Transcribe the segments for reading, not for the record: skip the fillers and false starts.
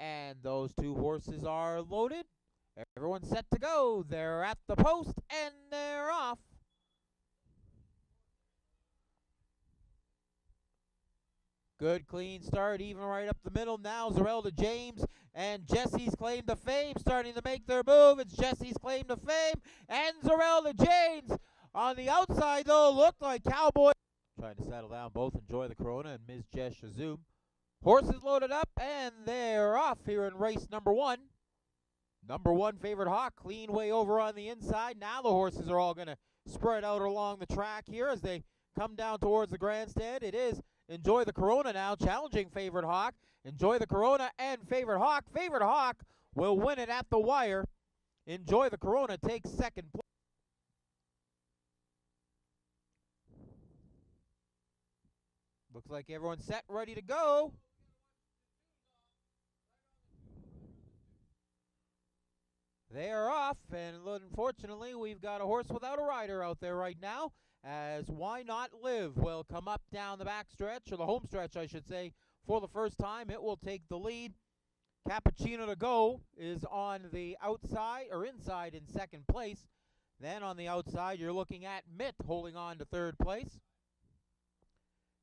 And those two horses are loaded. Everyone's set to go. They're at the post, and they're off. Good clean start, even right up the middle. Now Zerelda James and Jesse's Claim to Fame starting to make their move. It's Jesse's Claim to Fame and Zerelda James. On the outside, though, looked like Cowboy. Trying to settle down, both enjoy the Corona and Ms. Jess Shazoom. Horses loaded up, and they're off here in race number 1. Number 1, Favorite Hawk, clean way over on the inside. Now the horses are all going to spread out along the track here as they come down towards the grandstand. It is Enjoy the Corona now, challenging Favorite Hawk. Enjoy the Corona and Favorite Hawk. Favorite Hawk will win it at the wire. Enjoy the Corona takes second place. Looks like everyone's set, ready to go. They are off, and unfortunately, we've got a horse without a rider out there right now, as Why Not Live will come up down the back stretch, or the home stretch, I should say, for the first time. It will take the lead. Cappuccino to Go is on the outside, or inside in second place. Then on the outside, you're looking at Mitt holding on to third place.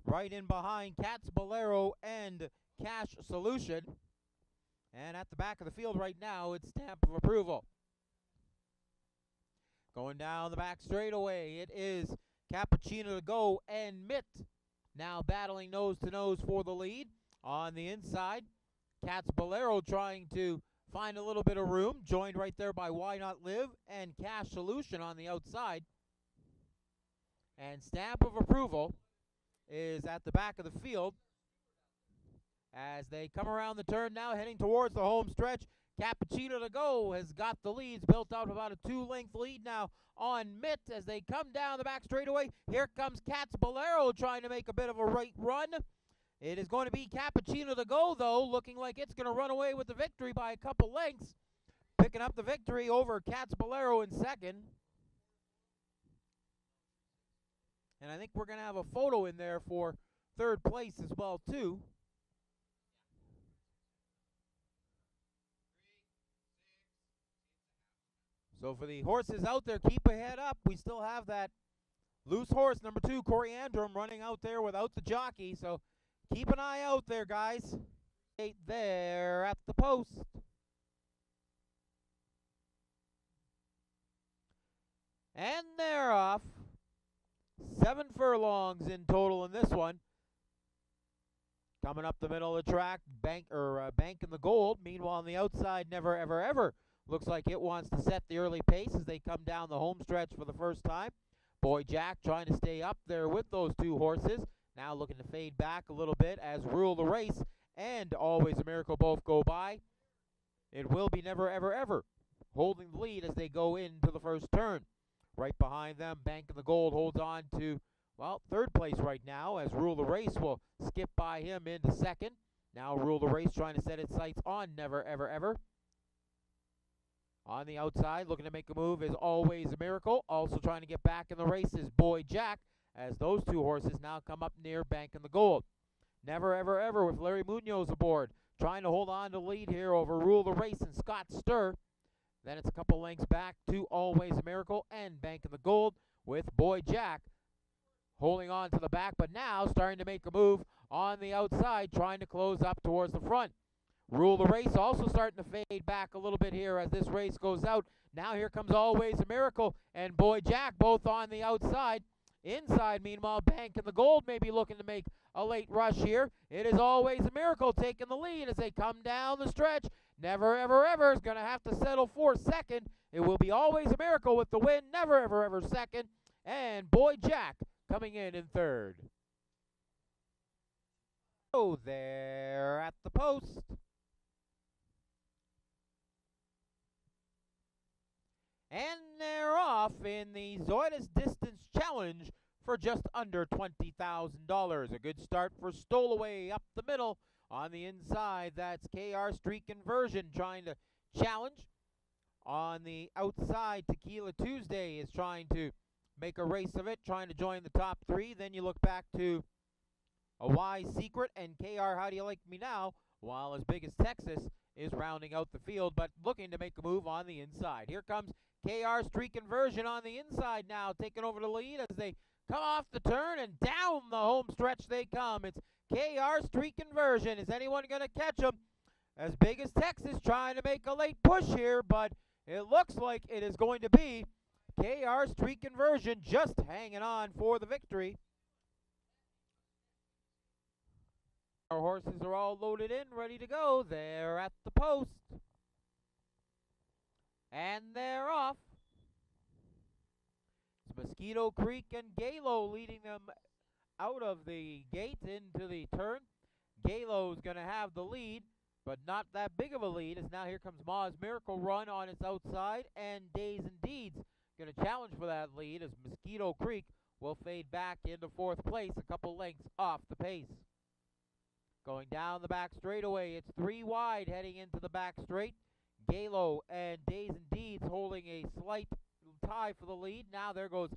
Right in behind, Cats Bolero and Cash Solution. And at the back of the field right now, it's Stamp of Approval. Going down the back straightaway, it is Cappuccino to Go and Mitt now battling nose to nose for the lead. On the inside, Cats Bolero trying to find a little bit of room, joined right there by Why Not Live and Cash Solution on the outside. And Stamp of Approval is at the back of the field as they come around the turn now, heading towards the home stretch. Cappuccino to Go has got the leads, built out about a 2-length lead now on Mitt as they come down the back straightaway. Here comes Cats Bolero trying to make a bit of a right run. It is going to be Cappuccino to Go, though, looking like it's going to run away with the victory by a couple lengths. Picking up the victory over Cats Bolero in second. And I think we're going to have a photo in there for third place as well, too. So for the horses out there, keep a head up. We still have that loose horse, number 2, Coriandrum, running out there without the jockey. So keep an eye out there, guys. There at the post. And they're off. 7 furlongs in total in this one. Coming up the middle of the track, Bank in the Gold. Meanwhile, on the outside, Never Ever Ever looks like it wants to set the early pace as they come down the home stretch for the first time. Boy Jack trying to stay up there with those two horses. Now looking to fade back a little bit as Rule the Race and Always a Miracle both go by. It will be Never Ever Ever holding the lead as they go into the first turn. Right behind them, Bank in the Gold holds on to, well, third place right now as Rule the Race will skip by him into second. Now Rule the Race trying to set its sights on Never Ever Ever. On the outside, looking to make a move is Always a Miracle. Also trying to get back in the race is Boy Jack as those two horses now come up near Bank in the Gold. Never Ever Ever with Larry Munoz aboard, trying to hold on to lead here over Rule the Race and Scott Stir. Then it's a couple lengths back to Always a Miracle and Bank in the Gold with Boy Jack holding on to the back, but now starting to make a move on the outside, trying to close up towards the front. Rule the Race also starting to fade back a little bit here as this race goes out. Now here comes Always a Miracle and Boy Jack both on the outside. Inside, meanwhile, Bank in the Gold may be looking to make a late rush here. It is Always a Miracle taking the lead as they come down the stretch. Never Ever Ever is going to have to settle for second. It will be Always a Miracle with the win. Never Ever Ever second. And Boy Jack coming in third. Oh, there at the post. And they're off in the Zoetis Distance Challenge for just under $20,000. A good start for Stowaway up the middle. On the inside, that's KR Street Conversion trying to challenge. On the outside, Tequila Tuesday is trying to make a race of it, trying to join the top 3. Then you look back to A Wise Secret and KR How Do You Like Me Now, while as big as Texas is rounding out the field, but looking to make a move on the inside. Here comes KR Street Conversion on the inside now, taking over the lead as they come off the turn and down the home stretch they come. It's KR Street Conversion. Is anyone going to catch them? As Big as Texas trying to make a late push here, but it looks like it is going to be KR Street Conversion just hanging on for the victory. Our horses are all loaded in, ready to go. They're at the post. And they're off. It's Mosquito Creek and Galo leading them out of the gate into the turn. Galo's going to have the lead, but not that big of a lead, as now here comes Ma's Miracle Run on its outside, and Days and Deeds going to challenge for that lead as Mosquito Creek will fade back into fourth place, a couple lengths off the pace. Going down the back straightaway, it's 3 wide heading into the back straight. Galo and Days and Deeds holding a slight tie for the lead. Now there goes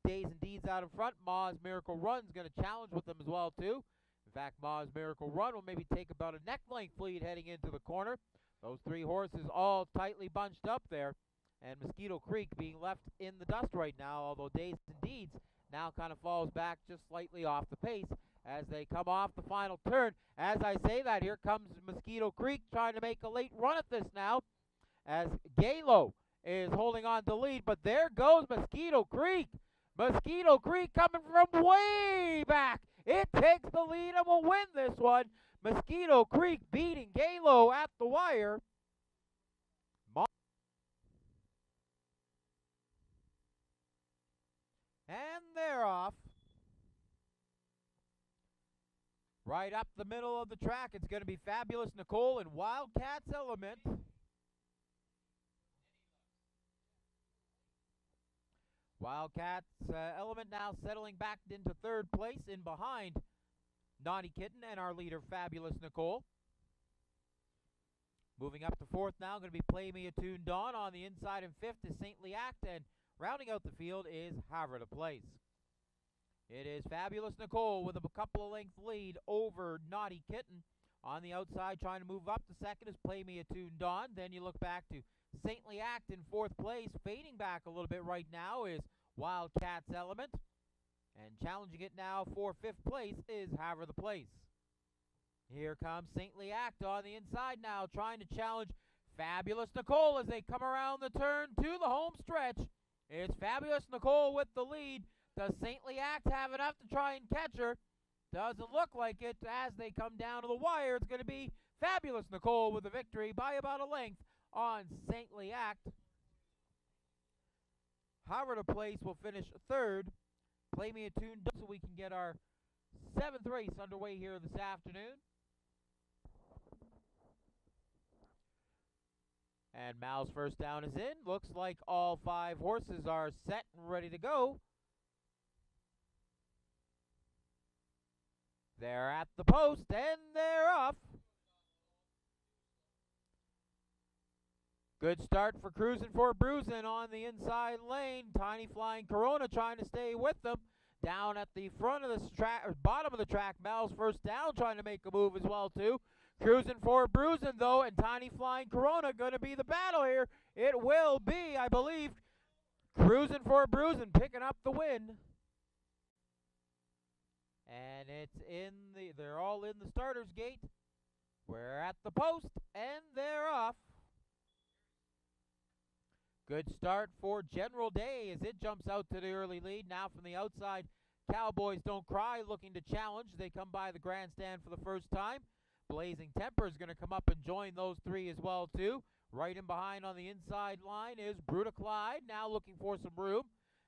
Days and Deeds out in front. Ma's Miracle Run's going to challenge with them as well too. In fact, Ma's Miracle Run will maybe take about a neck length lead heading into the corner. Those 3 horses all tightly bunched up there. And Mosquito Creek being left in the dust right now, although Days and Deeds now kind of falls back just slightly off the pace as they come off the final turn. As I say that, here comes Mosquito Creek trying to make a late run at this now, as Galo is holding on to lead, but there goes Mosquito Creek. Mosquito Creek coming from way back. It takes the lead and will win this one. Mosquito Creek beating Galo at the wire. And they're off. Right up the middle of the track, it's going to be Fabulous Nicole and Wildcats Element. Wildcats Element now settling back into third place in behind Naughty Kitten and our leader Fabulous Nicole. Moving up to fourth now, going to be Play Me a Tune Dawn. On the inside in fifth is Saintly Act, and rounding out the field is Havre de Place. It is Fabulous Nicole with a couple of length lead over Naughty Kitten. On the outside, trying to move up to second is Play Me a Tune Dawn. Then you look back to Saintly Act in fourth place. Fading back a little bit right now is Wildcats Element. And challenging it now for fifth place is Havre de Place. Here comes Saintly Act on the inside now, trying to challenge Fabulous Nicole as they come around the turn to the home stretch. It's Fabulous Nicole with the lead. Does Saintly Act have enough to try and catch her? Doesn't look like it as they come down to the wire. It's going to be Fabulous Nicole with the victory by about a length on Saintly Act. Havre de Place will finish third. Play Me a Tune so we can get our 7th race underway here this afternoon. And Mal's first down is in. Looks like all 5 horses are set and ready to go. They're at the post, and they're off. Good start for Cruisin' for Bruisin' on the inside lane. Tiny Flying Corona trying to stay with them. Down at the front of the track, or bottom of the track, Mal's first down trying to make a move as well, too. Cruisin' for Bruisin', though, and Tiny Flying Corona going to be the battle here. It will be, I believe, Cruisin' for Bruisin' picking up the win. And it's they're all in the starter's gate. We're at the post, and they're off. Good start for General Day as it jumps out to the early lead. Now from the outside, Cowboys Don't Cry looking to challenge. They come by the grandstand for the first time. Blazing Temper is going to come up and join those 3 as well, too. Right in behind on the inside line is Bruta Clyde, now looking for some room.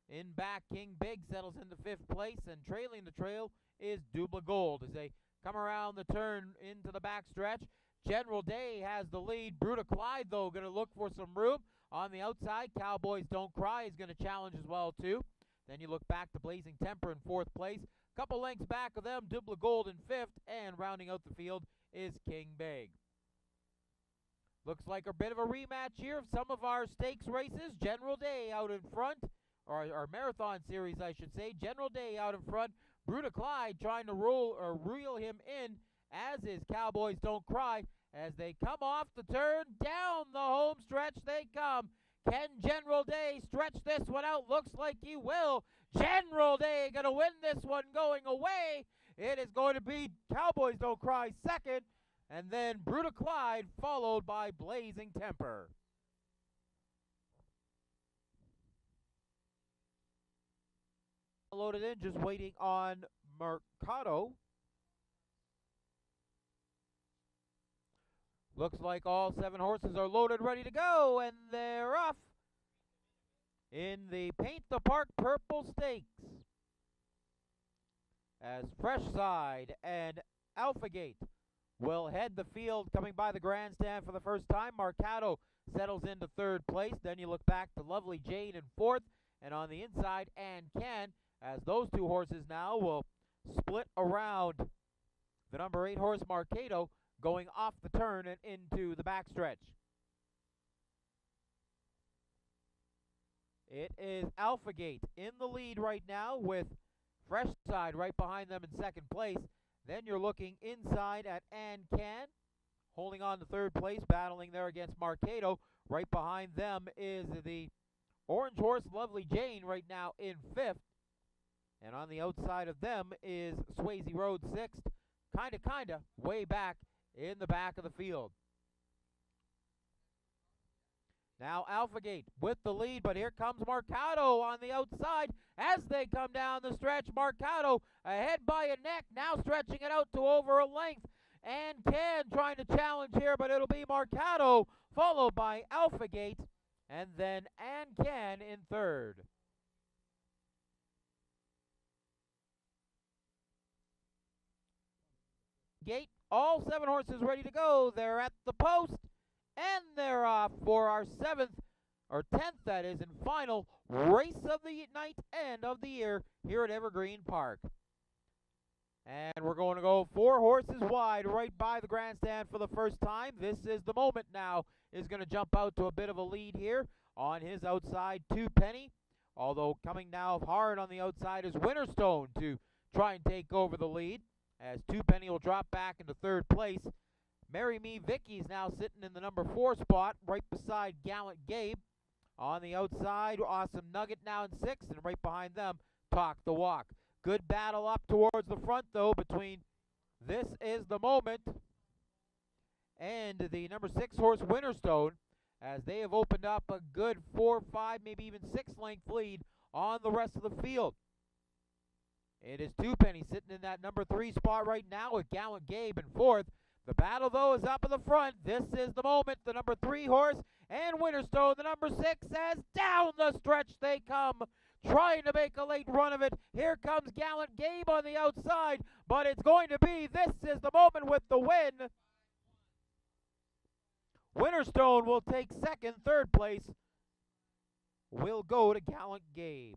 In back, King Big settles into 5th place, and trailing the trail is Dubla Gold as they come around the turn into the back stretch. General Day has the lead. Bruta Clyde, though, going to look for some room. On the outside, Cowboys Don't Cry is going to challenge as well, too. Then you look back to Blazing Temper in 4th place. Couple lengths back of them, Dubla Gold in 5th, and rounding out the field is King Big. Looks like a bit of a rematch here of some of our stakes races. General Day out in front, or our marathon series, I should say. General Day out in front. Bruta Clyde trying to reel him in, as is Cowboys Don't Cry. as they come off the turn. Down the home stretch they come. Can General Day stretch this one out? Looks like he will. General Day going to win this one going away. It is going to be Cowboys Don't Cry second, and then Bruta Clyde followed by Blazing Temper. Loaded in, just waiting on Mercado. Looks like all 7 horses are loaded, ready to go, and they're off in the Paint the Park Purple Stakes, as Fresh Side and Alpha Gate will head the field, coming by the grandstand for the first time. Mercado settles into 3rd place. Then you look back to Lovely Jane in 4th, and on the inside, and Can, as those 2 horses now will split around the number 8 horse Mercado, going off the turn and into the backstretch. It is Alpha Gate in the lead right now, with Fresh Side right behind them in 2nd place. Then you're looking inside at And Can, holding on to 3rd place, battling there against Mercado. Right behind them is the orange horse Lovely Jane right now in 5th. And on the outside of them is Swayze Road 6th, kinda, way back in the back of the field. Now Alpha Gate with the lead, but here comes Mercado on the outside as they come down the stretch. Mercado ahead by a neck, now stretching it out to over a length. And Can trying to challenge here, but it'll be Mercado, followed by Alpha Gate, and then And Can in 3rd. Gate, all 7 horses ready to go. They're at the post, and they're off for our 7th, or 10th that is, and final race of the night and of the year here at Evergreen Park. And we're going to go 4 horses wide right by the grandstand for the first time. This is the moment now. Is going to jump out to a bit of a lead here on his outside, 2 Penny. Although coming now hard on the outside is Winterstone to try and take over the lead, as 2 Penny will drop back into 3rd place. Marry Me Vicky's now sitting in the number 4 spot, right beside Gallant Gabe. On the outside, Awesome Nugget now in 6th, and right behind them, Talk the Walk. Good battle up towards the front, though, between This Is the Moment and the number 6 horse Winterstone, as they have opened up a good 4, 5, maybe even 6 length lead on the rest of the field. It is 2 Penny sitting in that number 3 spot right now with Gallant Gabe in 4th. The battle, though, is up in the front. This Is the Moment, the number 3 horse, and Winterstone, the number 6, as down the stretch they come, trying to make a late run of it. Here comes Gallant Gabe on the outside, but it's going to be This Is the Moment with the win. Winterstone will take 2nd. 3rd place will go to Gallant Gabe.